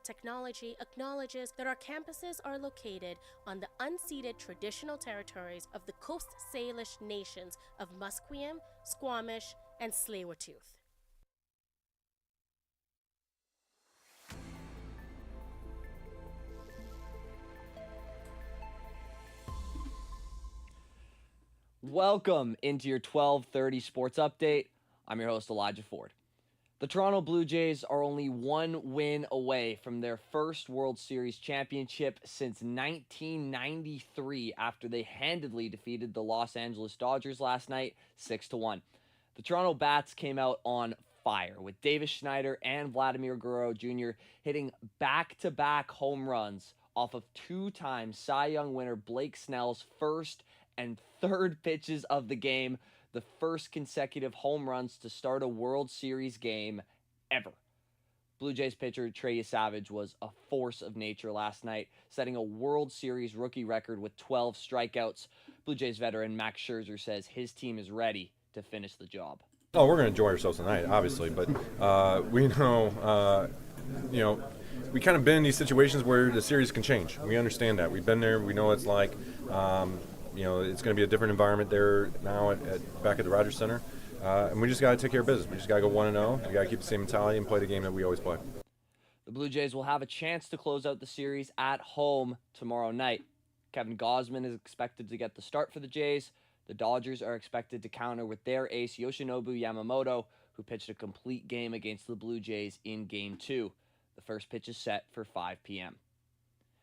technology acknowledges that our campuses are located on the unceded traditional territories of the Coast Salish nations of Musqueam, Squamish, and Tsleil-Waututh. Welcome into your 12:30 Sports Update. I'm your host, Elijah Ford. The Toronto Blue Jays are only one win away from their first World Series championship since 1993 after they handedly defeated the Los Angeles Dodgers last night 6-1. The Toronto Bats came out on fire with Davis Schneider and Vladimir Guerrero Jr. hitting back-to-back home runs off of two-time Cy Young winner Blake Snell's first and third pitches of the game, the first consecutive home runs to start a World Series game ever. Blue Jays pitcher Trey Savage was a force of nature last night, setting a World Series rookie record with 12 strikeouts. Blue Jays veteran Max Scherzer says his team is ready to finish the job. Oh, we're going to enjoy ourselves tonight, obviously, but we know, we kind of been in these situations where the series can change. We understand that. We've been there. We know what it's like. It's going to be a different environment there now back at the Rogers Center. And we just got to take care of business. We just got to go 1-0. We got to keep the same mentality and play the game that we always play. The Blue Jays will have a chance to close out the series at home tomorrow night. Kevin Gausman is expected to get the start for the Jays. The Dodgers are expected to counter with their ace Yoshinobu Yamamoto, who pitched a complete game against the Blue Jays in Game 2. The first pitch is set for 5 p.m.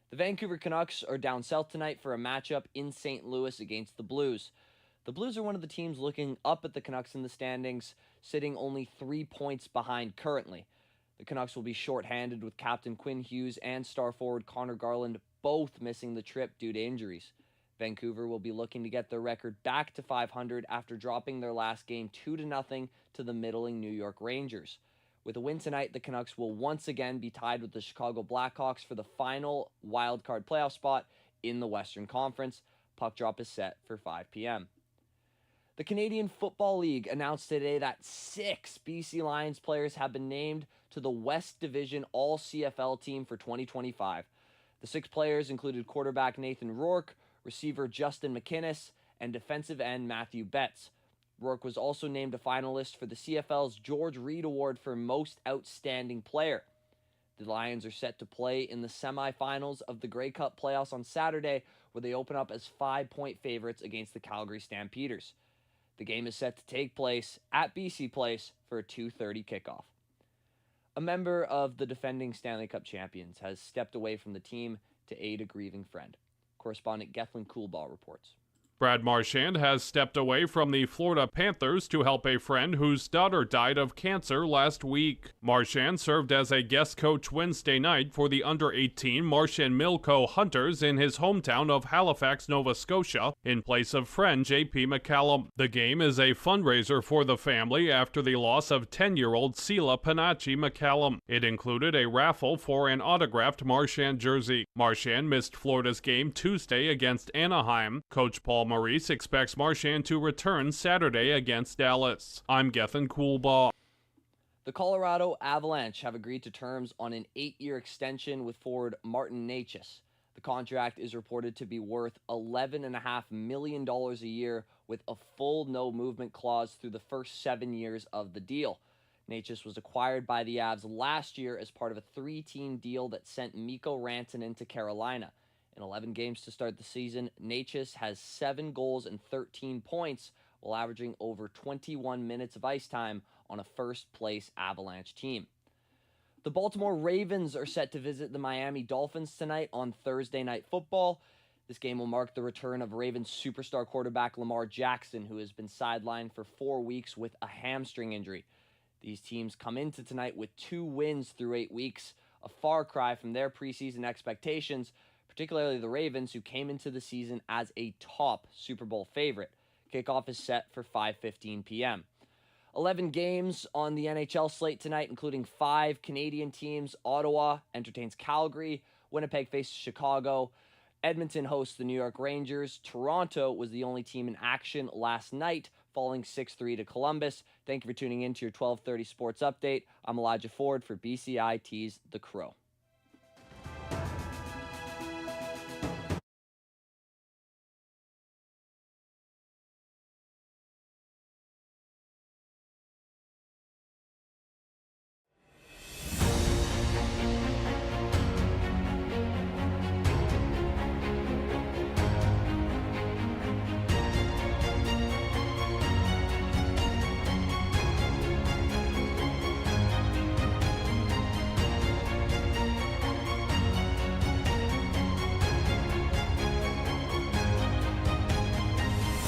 The Vancouver Canucks are down south tonight for a matchup in St. Louis against the Blues. The Blues are one of the teams looking up at the Canucks in the standings, sitting only 3 points behind currently. The Canucks will be shorthanded with captain Quinn Hughes and star forward Connor Garland both missing the trip due to injuries. Vancouver will be looking to get their record back to 500 after dropping their last game 2-0 to the middling New York Rangers. With a win tonight, the Canucks will once again be tied with the Chicago Blackhawks for the final wildcard playoff spot in the Western Conference. Puck drop is set for 5 p.m. The Canadian Football League announced today that 6 BC Lions players have been named to the West Division All-CFL team for 2025. The 6 players included quarterback Nathan Rourke, receiver Justin McInnes, and defensive end Matthew Betts. Rourke was also named a finalist for the CFL's George Reed Award for Most Outstanding Player. The Lions are set to play in the semifinals of the Grey Cup playoffs on Saturday, where they open up as 5-point favorites against the Calgary Stampeders. The game is set to take place at BC Place for a 2:30 kickoff. A member of the defending Stanley Cup champions has stepped away from the team to aid a grieving friend. Correspondent Gethlin Coolbaugh reports. Brad Marchand has stepped away from the Florida Panthers to help a friend whose daughter died of cancer last week. Marchand served as a guest coach Wednesday night for the under-18 Marchand Milco Hunters in his hometown of Halifax, Nova Scotia, in place of friend J.P. McCallum. The game is a fundraiser for the family after the loss of 10-year-old Sela Panachi McCallum. It included a raffle for an autographed Marchand jersey. Marchand missed Florida's game Tuesday against Anaheim. Coach Paul Maurice expects Marchand to return Saturday against Dallas. I'm Gethin Coolbaugh. The Colorado Avalanche have agreed to terms on an 8-year extension with forward Martin Necas. The contract is reported to be worth $11.5 million a year with a full no-movement clause through the first 7 years of the deal. Necas was acquired by the Avs last year as part of a 3-team deal that sent Mikko Rantanen to Carolina. In 11 games to start the season, Necas has 7 goals and 13 points while averaging over 21 minutes of ice time on a first-place Avalanche team. The Baltimore Ravens are set to visit the Miami Dolphins tonight on Thursday Night Football. This game will mark the return of Ravens superstar quarterback Lamar Jackson, who has been sidelined for 4 weeks with a hamstring injury. These teams come into tonight with 2 wins through 8 weeks, a far cry from their preseason expectations, particularly the Ravens, who came into the season as a top Super Bowl favorite. Kickoff is set for 5:15 p.m. 11 games on the NHL slate tonight, including 5 Canadian teams. Ottawa entertains Calgary. Winnipeg faces Chicago. Edmonton hosts the New York Rangers. Toronto was the only team in action last night, falling 6-3 to Columbus. Thank you for tuning in to your 12:30 Sports Update. I'm Elijah Ford for BCIT's The Crow.